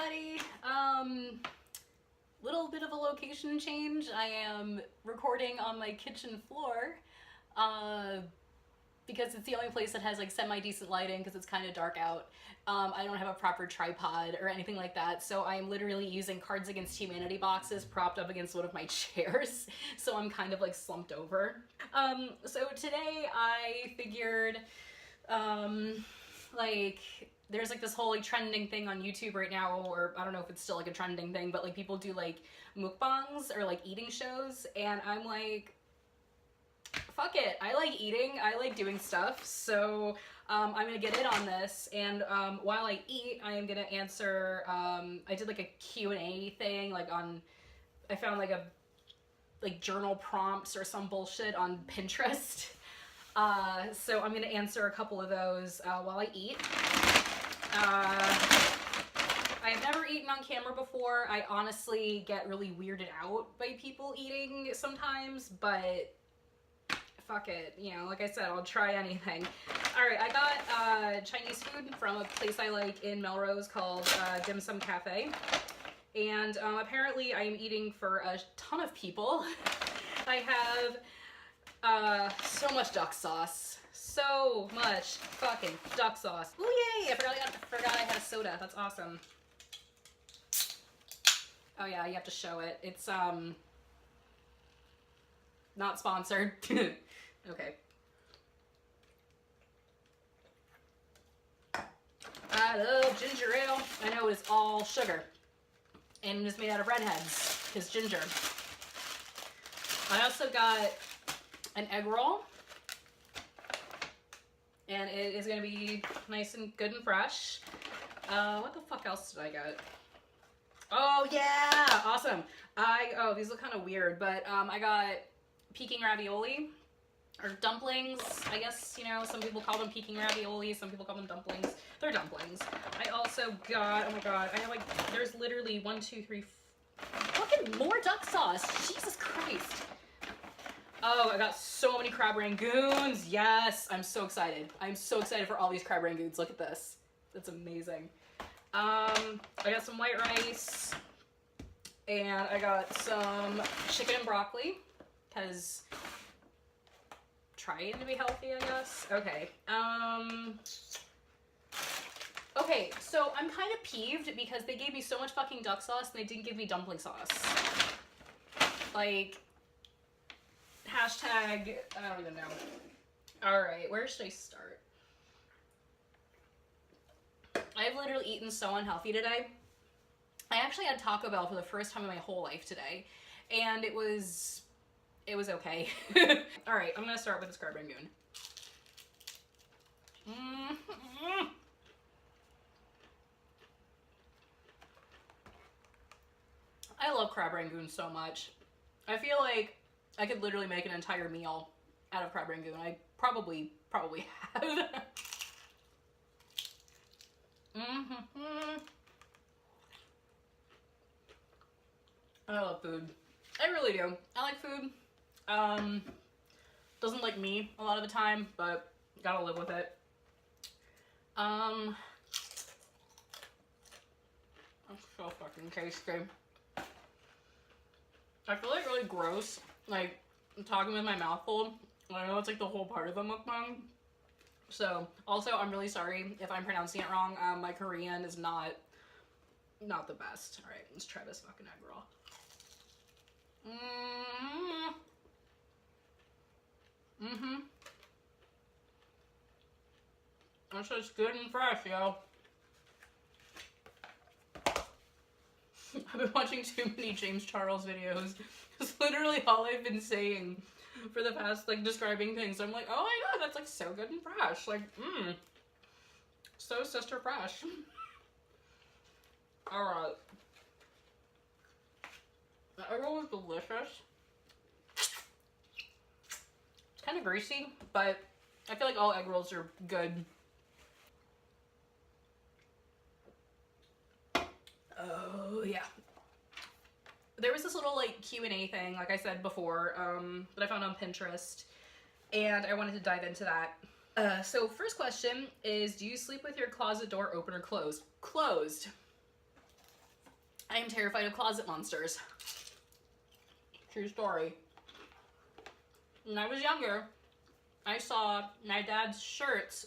everybody. Little bit of a location change. I am recording on my kitchen floor because it's the only place that has like semi-decent lighting because it's kind of dark out. I don't have a proper tripod or anything like that, so I am literally using Cards Against Humanity boxes propped up against one of my chairs, so I'm kind of like slumped over. So today I figured, like, there's like this whole like trending thing on YouTube right now, or I don't know if it's still like a trending thing, but like people do like mukbangs or like eating shows, and I'm like, fuck it, I like eating, I like doing stuff, so I'm gonna get in on this, and while I eat, I am gonna answer, I did like a Q&A thing, like on, I found like a, like journal prompts or some bullshit on Pinterest, so I'm gonna answer a couple of those while I eat. I have never eaten on camera before. I honestly get really weirded out by people eating sometimes, but fuck it, you know, like I said, I'll try anything. Alright, I got Chinese food from a place I like in Melrose called Dim Sum Cafe, and apparently I am eating for a ton of people. I have so much duck sauce. So much fucking duck sauce. Ooh, yay! I forgot I had a soda. That's awesome. Oh yeah, you have to show it. It's not sponsored. Okay. I love ginger ale. I know it's all sugar and it's made out of redheads because ginger. I also got an egg roll, and it is gonna be nice and good and fresh. What the fuck else did I get? Oh yeah, awesome. Oh, these look kind of weird, but I got Peking ravioli, or dumplings, I guess, you know, some people call them Peking ravioli, some people call them dumplings. They're dumplings. I also got, oh my god, I have like, there's literally 1, 2, 3, fucking more duck sauce. Jesus Christ. Oh, I got so many crab rangoons. Yes, I'm so excited. I'm so excited for all these crab rangoons. Look at this. That's amazing. I got some white rice, and I got some chicken and broccoli, because trying to be healthy, I guess. Okay. Okay, so I'm kind of peeved because they gave me so much fucking duck sauce and they didn't give me dumpling sauce. Like, hashtag, I don't even know. Alright, where should I start? I've literally eaten so unhealthy today. I actually had Taco Bell for the first time in my whole life today, and it was okay. Alright, I'm gonna start with this crab rangoon. I love crab rangoon so much. I feel like I could literally make an entire meal out of crab rangoon. I probably have. I love food. I really do. I like food. Doesn't like me a lot of the time, but gotta live with it. That's so fucking tasty. I feel like really gross, like, I'm talking with my mouth full. I know it's like the whole part of the mukbang. So, also, I'm really sorry if I'm pronouncing it wrong. My Korean is not the best. Alright, let's try this fucking egg roll. That's just good and fresh, yo. I've been watching too many James Charles videos. It's literally all I've been saying for the past, like, describing things. I'm like, oh my god, that's like so good and fresh. Like, so sister fresh. Alright. The egg roll is delicious. It's kind of greasy, but I feel like all egg rolls are good. Oh yeah. There was this little like Q&A thing, like I said before, that I found on Pinterest, and I wanted to dive into that. So first question is, do you sleep with your closet door open or closed? Closed. I am terrified of closet monsters. True story. When I was younger, I saw my dad's shirts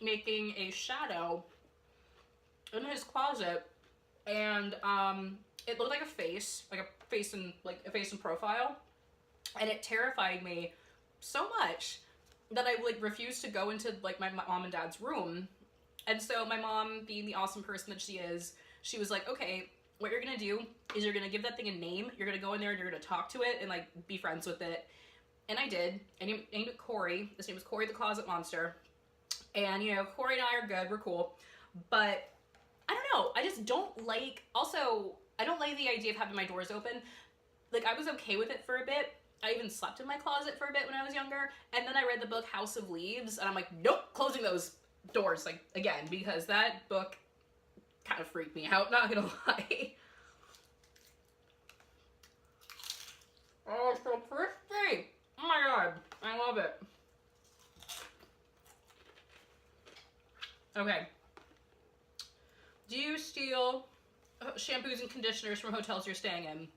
making a shadow in his closet, and it looked like a face in profile, and it terrified me so much that I like refused to go into like my mom and dad's room. And so my mom, being the awesome person that she is, she was like, okay, what you're gonna do is you're gonna give that thing a name. You're gonna go in there and you're gonna talk to it and like be friends with it. And I did. I named it Corey. His name was Corey the Closet Monster. And you know, Corey and I are good. We're cool. But I don't know. I just don't like, also, I don't like the idea of having my doors open. Like, I was okay with it for a bit. I even slept in my closet for a bit when I was younger. And then I read the book House of Leaves, and I'm like, nope, closing those doors, like, again, because that book kind of freaked me out, not gonna lie. Oh, it's so crispy! Oh my god, I love it. Okay. Do you steal shampoos and conditioners from hotels you're staying in?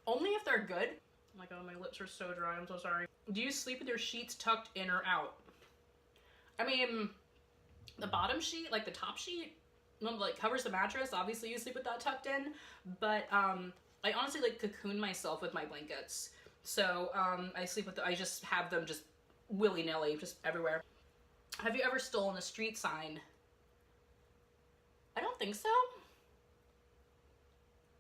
Only if they're good. Oh my god, my lips are so dry, I'm so sorry. Do you sleep with your sheets tucked in or out? I mean, the bottom sheet, like the top sheet, like covers the mattress. Obviously you sleep with that tucked in, but I honestly like cocoon myself with my blankets. So I sleep with I just have them just willy-nilly, just everywhere. Have you ever stolen a street sign? I don't think so.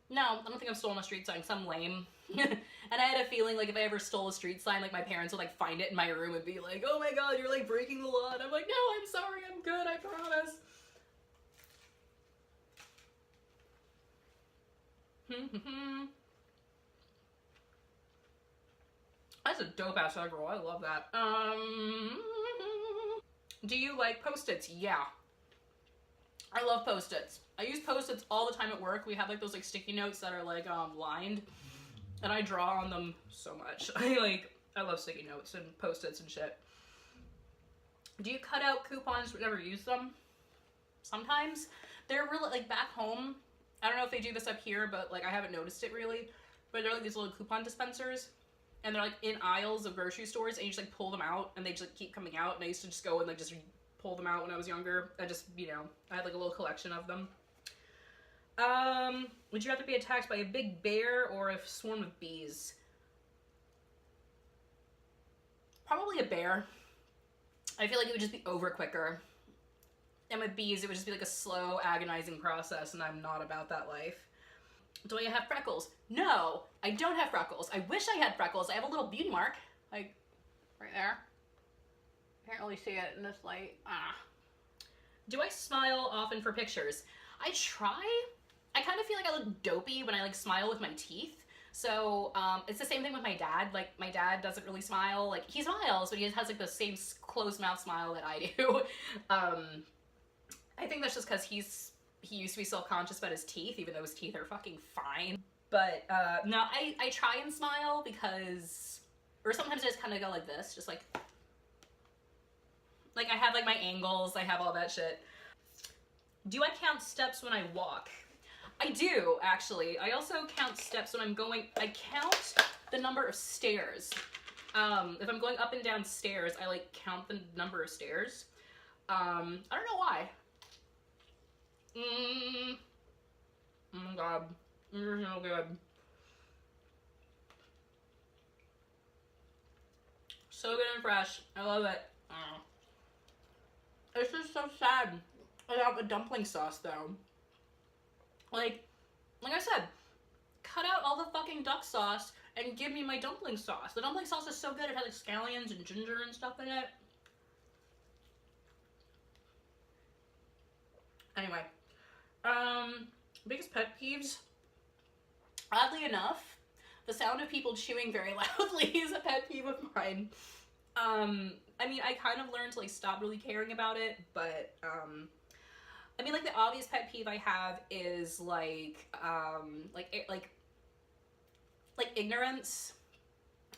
No, I don't think I've stolen a street sign, 'cause I'm lame. And I had a feeling like if I ever stole a street sign, like my parents would like find it in my room and be like, oh my god, you're like breaking the law. And I'm like, no, I'm sorry, I'm good, I promise. That's a dope ass egg roll. I love that. Do you like Post-its? Yeah. I love Post-its. I use Post-its all the time at work. We have like those like sticky notes that are like lined, and I draw on them so much. I love sticky notes and Post-its and shit. Do you cut out coupons but never use them? Sometimes. They're really, like back home, I don't know if they do this up here, but like I haven't noticed it really, but they're like these little coupon dispensers, and they're like in aisles of grocery stores, and you just like pull them out and they just like keep coming out, and I used to just go and like just pull them out when I was younger. I just, you know, I had like a little collection of them. Would you rather be attacked by a big bear or a swarm of bees? Probably a bear. I feel like it would just be over quicker. And with bees, it would just be like a slow, agonizing process, and I'm not about that life. Do I have freckles? No, I don't have freckles. I wish I had freckles. I have a little beauty mark, like right there. Can't really see it in this light. Do I smile often for pictures? I try. I kind of feel like I look dopey when I like smile with my teeth. So it's the same thing with my dad. Like my dad doesn't really smile. Like he smiles, but he has like the same closed mouth smile that I do. I think that's just because he used to be self-conscious about his teeth, even though his teeth are fucking fine. But no, I try and smile because, or sometimes I just kind of go like this, just like I have like my angles, I have all that shit. Do I count steps when I walk? I do, actually. I also count steps when I'm going, I count the number of stairs. If I'm going up and down stairs, I like count the number of stairs. I don't know why. Oh my god, you're so good. So good and fresh. I love it. It's just so sad without the dumpling sauce, though. Like I said, cut out all the fucking duck sauce and give me my dumpling sauce. The dumpling sauce is so good. It has like scallions and ginger and stuff in it. Anyway, biggest pet peeves. Oddly enough, the sound of people chewing very loudly is a pet peeve of mine. I mean, I kind of learned to like stop really caring about it, but I mean, like the obvious pet peeve I have is like ignorance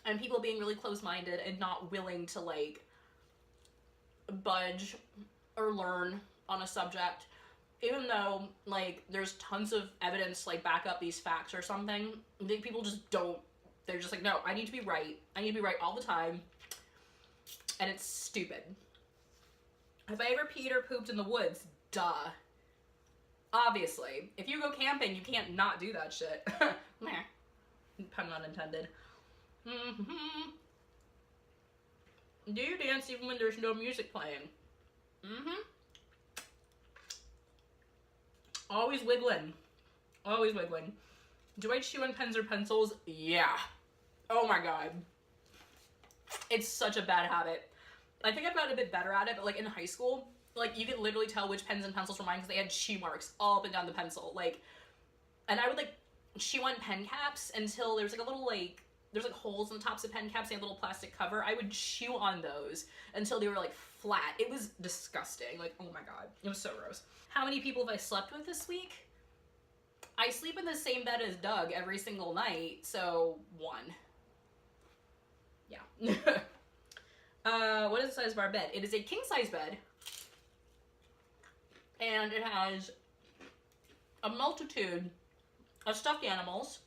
and people being really close-minded and not willing to like budge or learn on a subject. even though, like, there's tons of evidence, like, back up these facts or something, I think people just don't. They're just like, no, I need to be right. I need to be right all the time. And it's stupid. Have I ever peed or pooped in the woods? Duh. Obviously. If you go camping, you can't not do that shit. Meh. Pun not intended. Mm-hmm. Do you dance even when there's no music playing? Mm-hmm. Always wiggling. Always wiggling. Do I chew on pens or pencils? Yeah. Oh my god. It's such a bad habit. I think I've gotten a bit better at it, but like in high school, like you could literally tell which pens and pencils were mine because they had chew marks all up and down the pencil. Like, and I would like chew on pen caps until there was like a little like, there's like holes in the tops of pen caps, they had a little plastic cover. I would chew on those until they were like flat. It was disgusting. Like, oh my god. It was so gross. How many people have I slept with this week? I sleep in the same bed as Doug every single night, so 1. Yeah. What is the size of our bed? It is a king-size bed, and it has a multitude of stuffed animals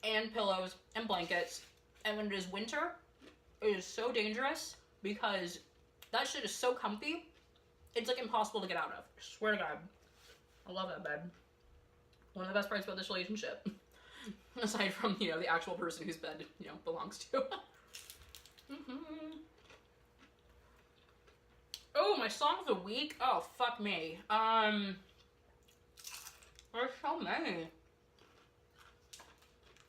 and pillows and blankets, and when it is winter, it is so dangerous because that shit is so comfy, it's like impossible to get out of. I swear to God. I love that bed. One of the best parts about this relationship. Aside from, you know, the actual person whose bed, you know, belongs to. Mm-hmm. Oh, my song of the week? Oh, fuck me. There's so many.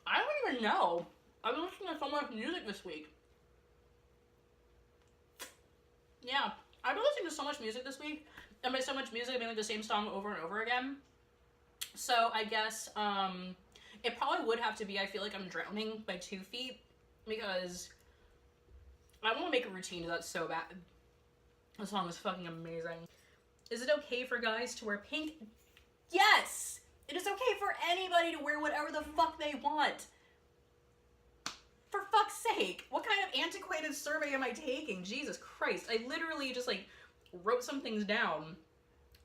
I don't even know. I've been listening to so much music this week. Yeah, I've been listening to so much music this week, and by so much music, I mean like the same song over and over again. So I guess, it probably would have to be I Feel Like I'm Drowning by 2 Feet, because I want to make a routine to that so bad. The song is fucking amazing. Is it okay for guys to wear pink? Yes! It is okay for anybody to wear whatever the fuck they want. For fuck's sake. What kind of antiquated survey am I taking? Jesus Christ. I literally just like wrote some things down.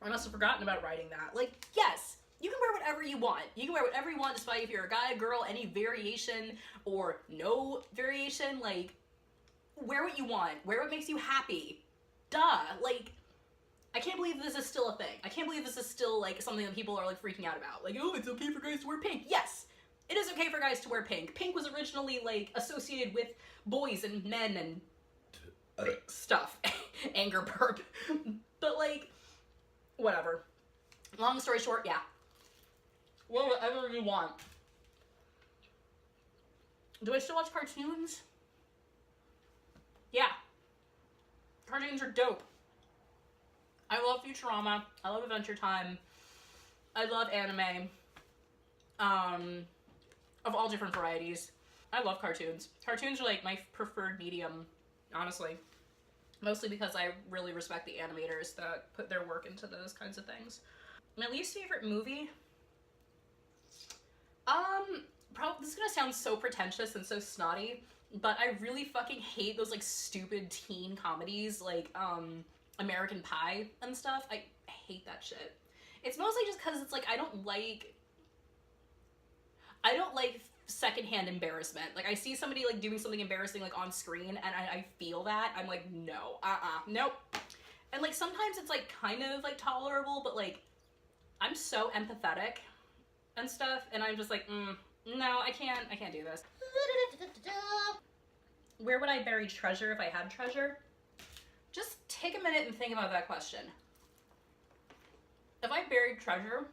I must have forgotten about writing that. Like, yes, you can wear whatever you want. You can wear whatever you want despite if you're a guy, girl, any variation or no variation. Like, wear what you want. Wear what makes you happy. Duh. Like, I can't believe this is still a thing. I can't believe this is still, like, something that people are, like, freaking out about. Like, oh, it's okay for guys to wear pink. Yes, it is okay for guys to wear pink. Pink was originally, like, associated with boys and men and stuff. Anger burp. But, like, whatever. Long story short, yeah. Whatever you want. Do I still watch cartoons? Yeah. Cartoons are dope. I love Futurama. I love Adventure Time. I love anime. Of all different varieties. I love cartoons. Cartoons are like my preferred medium, honestly. Mostly because I really respect the animators that put their work into those kinds of things. My least favorite movie? This is gonna sound so pretentious and so snotty, but I really fucking hate those like stupid teen comedies like American Pie and stuff. I hate that shit. It's mostly just because it's like I don't like secondhand embarrassment. Like I see somebody like doing something embarrassing like on screen and I feel that. I'm like, no, nope. And like sometimes it's like kind of like tolerable, but like I'm so empathetic and stuff, and I'm just like, no, I can't do this. Where would I bury treasure if I had treasure? Just take a minute and think about that question. If I buried treasure,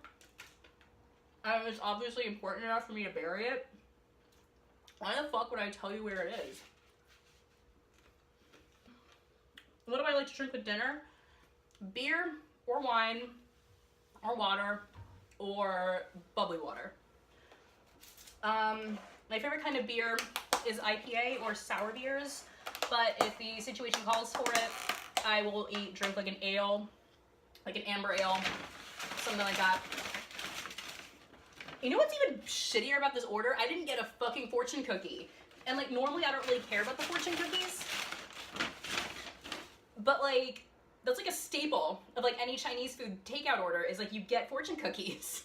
and it's obviously important enough for me to bury it, why the fuck would I tell you where it is? What do I like to drink with dinner? Beer, or wine, or water, or bubbly water. My favorite kind of beer is IPA or sour beers, but if the situation calls for it, I will drink like an ale, like an amber ale, something like that. You know what's even shittier about this order? I didn't get a fucking fortune cookie. And like normally I don't really care about the fortune cookies, but like That's like a staple of like any Chinese food takeout order is like you get fortune cookies.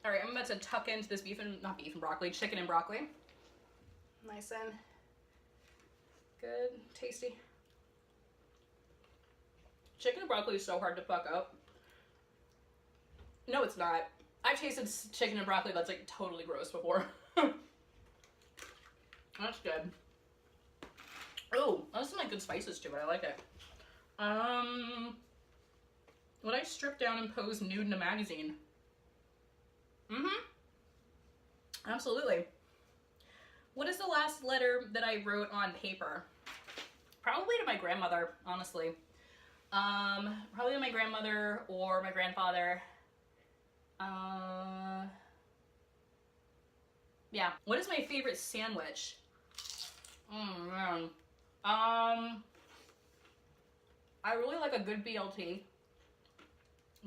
All right, I'm about to tuck into this not beef and broccoli, chicken and broccoli. Nice and good, tasty. Chicken and broccoli is so hard to fuck up. No, it's not. I've tasted chicken and broccoli that's like totally gross before. That's good. Oh, that's some like good spices too, but I like it. Would I strip down and pose nude in a magazine? Absolutely. What is the last letter that I wrote on paper? Probably to my grandmother, honestly. Probably to my grandmother or my grandfather. Yeah. What is my favorite sandwich? Oh, man. I really like a good BLT.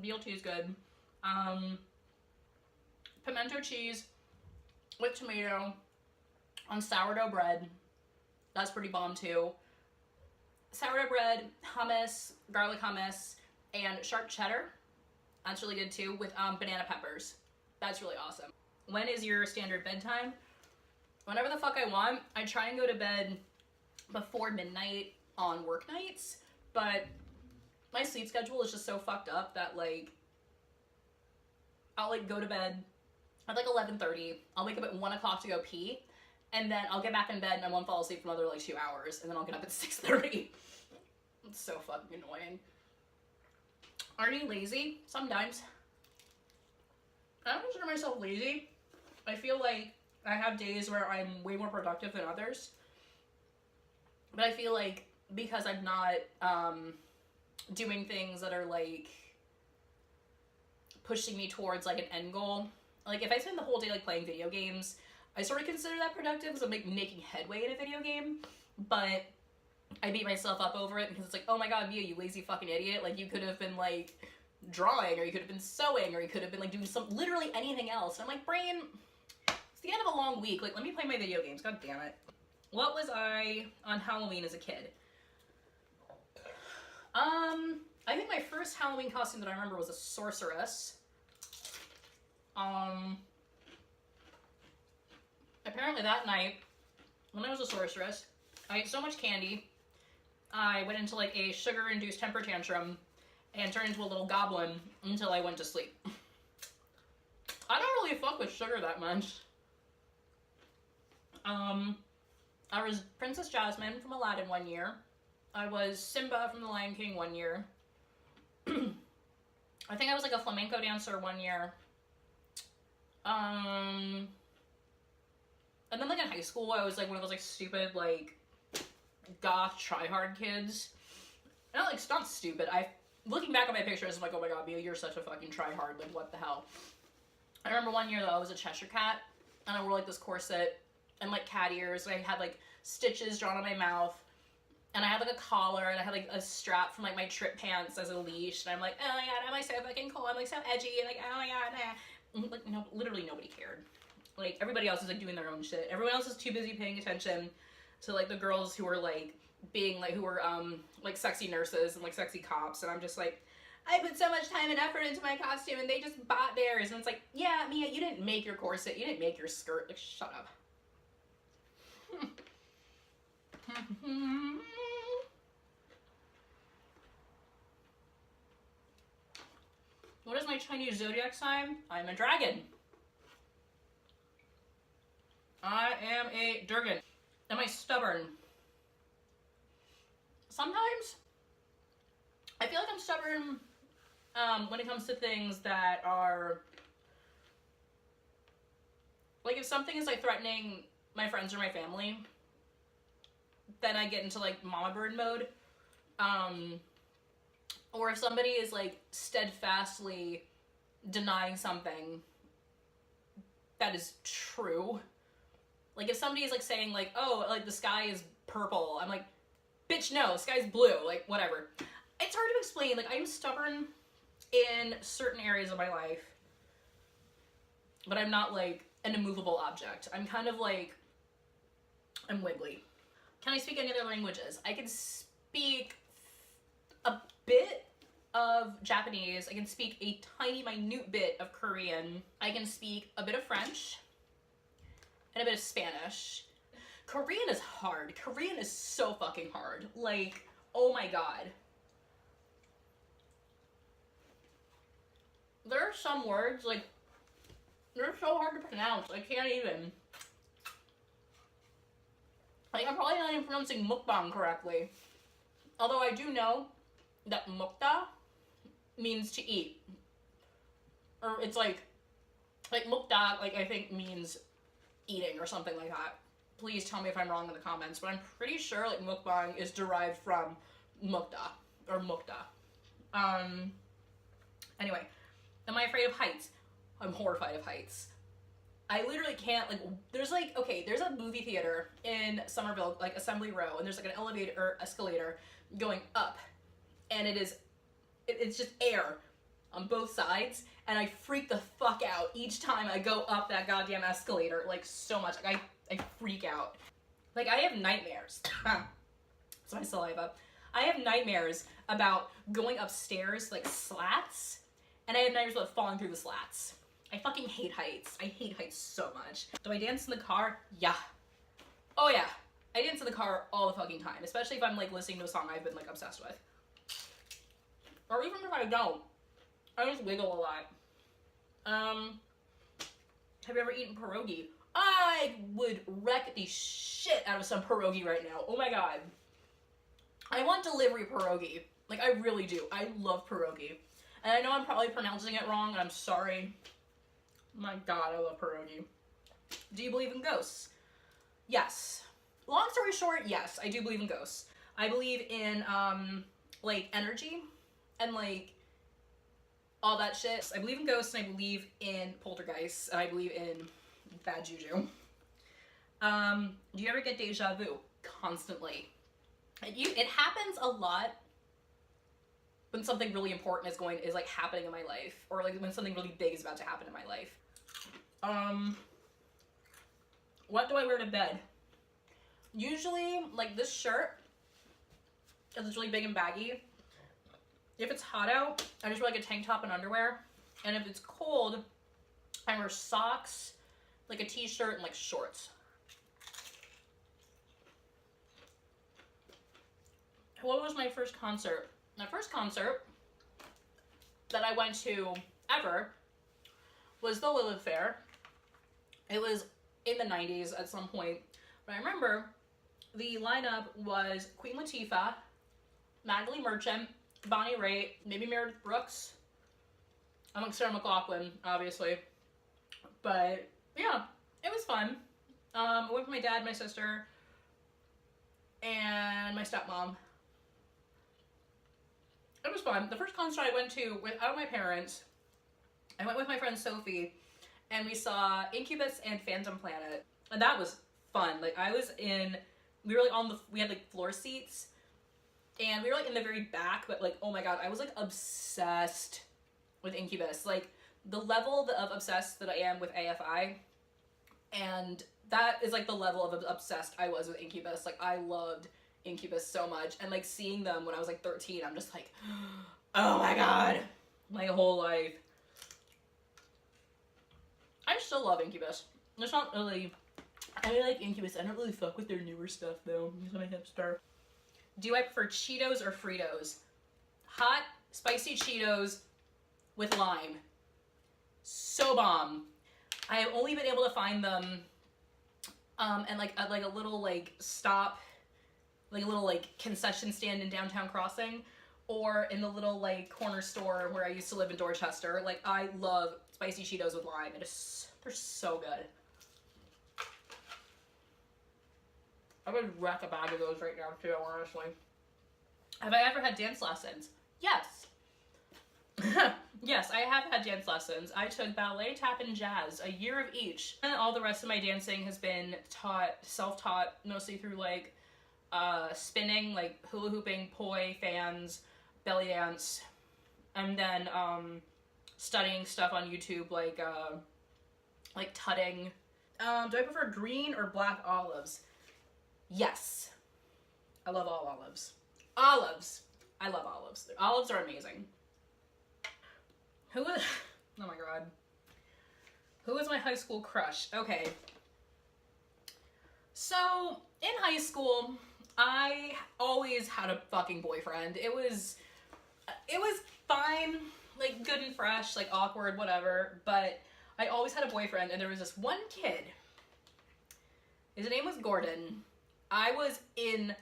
BLT is good. Pimento cheese with tomato on sourdough bread. That's pretty bomb too. Sourdough bread, hummus, garlic hummus, and sharp cheddar. That's really good too with banana peppers. That's really awesome. When is your standard bedtime? Whenever the fuck I want. I try and go to bed before midnight on work nights, but my sleep schedule is just so fucked up that like I'll like go to bed at like 11:30. I'll wake up at 1 o'clock to go pee, and then I'll get back in bed and I won't fall asleep for another like 2 hours, and then I'll get up at 6:30. It's so fucking annoying. Are you lazy? Sometimes. I don't consider myself lazy. I feel like I have days where I'm way more productive than others. But I feel like because I'm not doing things that are like pushing me towards like an end goal. Like if I spend the whole day like playing video games, I sort of consider that productive because I'm like making headway in a video game. But I beat myself up over it because it's like, oh my god, Mia, you lazy fucking idiot. Like you could have been like drawing, or you could have been sewing, or you could have been like doing literally anything else. And I'm like, brain, it's the end of a long week. Like let me play my video games. God damn it. What was I on Halloween as a kid? I think my first Halloween costume that I remember was a sorceress. Apparently that night, when I was a sorceress, I ate so much candy, I went into like a sugar-induced temper tantrum and turned into a little goblin until I went to sleep. I don't really fuck with sugar that much. I was Princess Jasmine from Aladdin one year. I was Simba from The Lion King one year. I think I was like a flamenco dancer one year. And then like in high school, I was like one of those like stupid like goth tryhard kids. Not like, it's not stupid. Looking back at my pictures, I'm like, oh my god, Mia, you're such a fucking tryhard. Like, what the hell? I remember one year though, I was a Cheshire cat, and I wore like this corset and like cat ears, and I had like stitches drawn on my mouth, and I had like a collar, and I had like a strap from like my trip pants as a leash, and I'm like, oh my god, am I so fucking cool? I'm like so edgy, and like, oh my god, like no, literally nobody cared. Like everybody else is like doing their own shit. Everyone else is too busy paying attention to like the girls who were like being like, who were like sexy nurses and like sexy cops, and I'm just like, I put so much time and effort into my costume and they just bought theirs. And it's like, yeah, Mia, you didn't make your corset, you didn't make your skirt. Like, shut up. What is my Chinese zodiac sign? I'm a dragon. I am a Durgan. Am I stubborn? Sometimes. I feel like I'm stubborn when it comes to things that are, like if something is like threatening my friends or my family, then I get into like mama bird mode. Or if somebody is like steadfastly denying something that is true. Like if somebody is like saying like, oh, like the sky is purple, I'm like, bitch, no, sky's blue, like whatever. It's hard to explain. Like I'm stubborn in certain areas of my life, but I'm not like an immovable object. I'm kind of like, I'm wiggly. Can I speak any other languages? I can speak a bit of Japanese. I can speak a tiny, minute bit of Korean. I can speak a bit of French and a bit of Spanish. Korean is hard. Korean is so fucking hard. Like, oh my god. There are some words, like, they're so hard to pronounce. I can't even. Like, I'm probably not even pronouncing mukbang correctly. Although I do know that mukta means to eat. Or it's like mukta, like, I think means eating or something like that. Please tell me if I'm wrong in the comments, but I'm pretty sure, like, mukbang is derived from mukta, or mukta. Anyway, am I afraid of heights? I'm horrified of heights. I literally can't, like, there's like, okay, there's a movie theater in Somerville, like Assembly Row, and there's like an elevator or escalator going up, and it's just air on both sides, and I freak the fuck out each time I go up that goddamn escalator, like, so much. Like, I freak out. Like, I have nightmares. That's my saliva. I have nightmares about going upstairs, like, slats, and I have nightmares about falling through the slats. I fucking hate heights. I hate heights so much. Do I dance in the car? Yeah. Oh yeah. I dance in the car all the fucking time, especially if I'm, like, listening to a song I've been, like, obsessed with. Or even if I don't. I just wiggle a lot. Have you ever eaten pierogi? I would wreck the shit out of some pierogi right now. Oh my god. I want delivery pierogi. Like, I really do. I love pierogi. And I know I'm probably pronouncing it wrong, and I'm sorry. My god, I love pierogi. Do you believe in ghosts? Yes. Long story short, yes, I do believe in ghosts. I believe in, like, energy and, like, all that shit. I believe in ghosts, and I believe in poltergeists, and I believe in bad juju. Do you ever get deja vu? Constantly. It happens a lot when something really important is like happening in my life, or like when something really big is about to happen in my life. What do I wear to bed? Usually, like, this shirt, because it's really big and baggy. If it's hot out, I just wear like a tank top and underwear. And if it's cold, I wear socks, like a t-shirt, and like shorts. What was my first concert? My first concert that I went to ever was the Lilith Fair. It was in the 90s at some point. But I remember the lineup was Queen Latifah, Natalie Merchant, Bonnie Raitt, maybe Meredith Brooks, amongst Sarah McLachlan, obviously. But yeah, it was fun. I went with my dad, my sister, and my stepmom. It was fun. The first concert I went to without my parents, I went with my friend Sophie, and we saw Incubus and Phantom Planet, and that was fun. Like, we were like we had like floor seats, and we were like in the very back, but like, oh my god, I was like obsessed with Incubus. Like, the level of obsessed that I am with AFI, and that is like the level of obsessed I was with Incubus. Like, I loved Incubus so much, and like seeing them when I was like 13, I'm just like, oh my god, my whole life. I still love Incubus. It's not really, I like Incubus. I don't really fuck with their newer stuff though. I'm a hipster. Do I prefer Cheetos or Fritos? Hot, spicy Cheetos with lime. So bomb. I have only been able to find them and like a little like stop, like a little like concession stand in downtown Crossing, or in the little like corner store where I used to live in Dorchester. Like, I love spicy Cheetos with lime. They're so good. I would wreck a bag of those right now too, honestly. Have I ever had dance lessons? Yes. Yes, I have had dance lessons. I took ballet, tap, and jazz, a year of each. And all the rest of my dancing has been self-taught, mostly through like spinning, like hula hooping, poi, fans, belly dance, and then studying stuff on YouTube, like tutting. Do I prefer green or black olives? Yes. I love all olives. Olives. I love olives. Olives are amazing. Who was, oh my god. Who was my high school crush? Okay. So, in high school, I always had a fucking boyfriend. It was fine, like good and fresh, like awkward, whatever, but I always had a boyfriend, and there was this one kid. His name was Gordon. I was in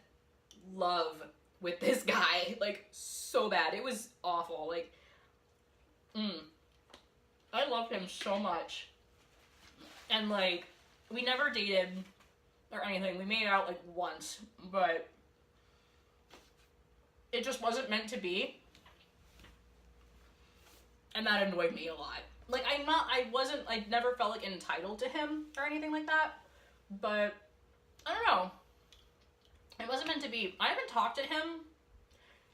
love with this guy, like, so bad. It was awful, like, I loved him so much. And, like, we never dated or anything. We made out, like, once, but it just wasn't meant to be. And that annoyed me a lot. Like, I never felt, like, entitled to him or anything like that, but I don't know. It wasn't meant to be. I haven't talked to him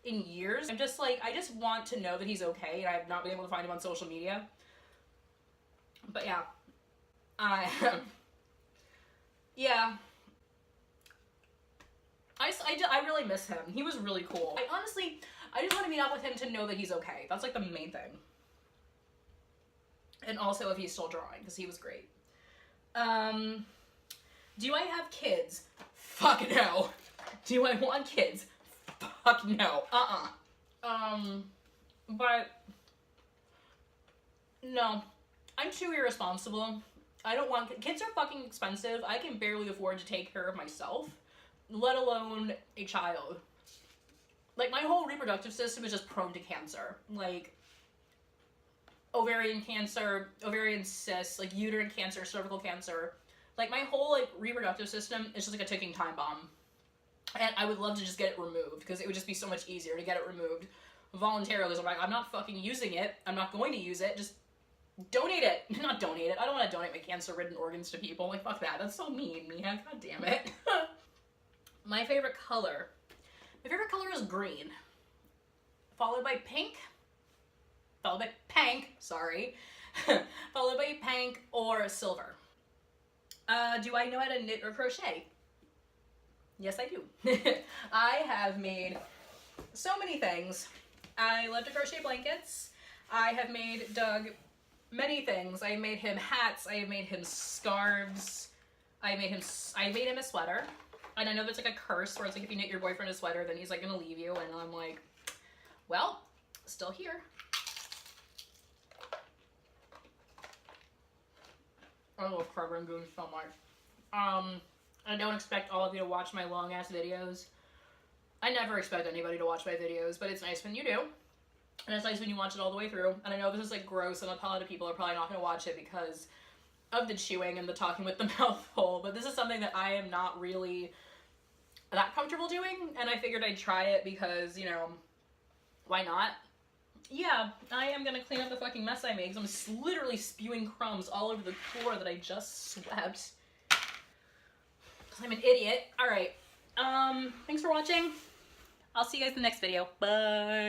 in years. I'm just like, I just want to know that he's okay, and I have not been able to find him on social media. But yeah. Yeah. I really miss him. He was really cool. I just want to meet up with him to know that he's okay. That's like the main thing. And also if he's still drawing, because he was great. Do I have kids? Fuck no. Do I want kids? Fuck no. But no. I'm too irresponsible. I don't want kids. Are fucking expensive. I can barely afford to take care of myself, let alone a child. Like, my whole reproductive system is just prone to cancer. Like, ovarian cancer, ovarian cysts, like uterine cancer, cervical cancer. Like, my whole, like, reproductive system is just like a ticking time bomb. And I would love to just get it removed, because it would just be so much easier to get it removed voluntarily. So I'm like, I'm not fucking using it. I'm not going to use it. Just donate it. Not donate it. I don't want to donate my cancer-ridden organs to people. Like, fuck that. That's so mean, Mia. God damn it. My favorite color. My favorite color is green. Followed by pink. Followed by pink. Sorry. Followed by pink or silver. Do I know how to knit or crochet? Yes, I do. I have made so many things. I love to crochet blankets. I have made Doug many things. I made him hats. I made him scarves. I made him a sweater. And I know that's like a curse where it's like if you knit your boyfriend a sweater, then he's like gonna leave you. And I'm like, well, still here. I love covering goons so much. I don't expect all of you to watch my long ass videos. I never expect anybody to watch my videos, but it's nice when you do. And it's nice when you watch it all the way through. And I know this is like gross, and a lot of people are probably not going to watch it because of the chewing and the talking with the mouth full, but this is something that I am not really that comfortable doing, and I figured I'd try it because, you know, why not? Yeah, I am going to clean up the fucking mess I made, because I'm literally spewing crumbs all over the floor that I just swept. I'm an idiot. Alright, thanks for watching. I'll see you guys in the next video. Bye!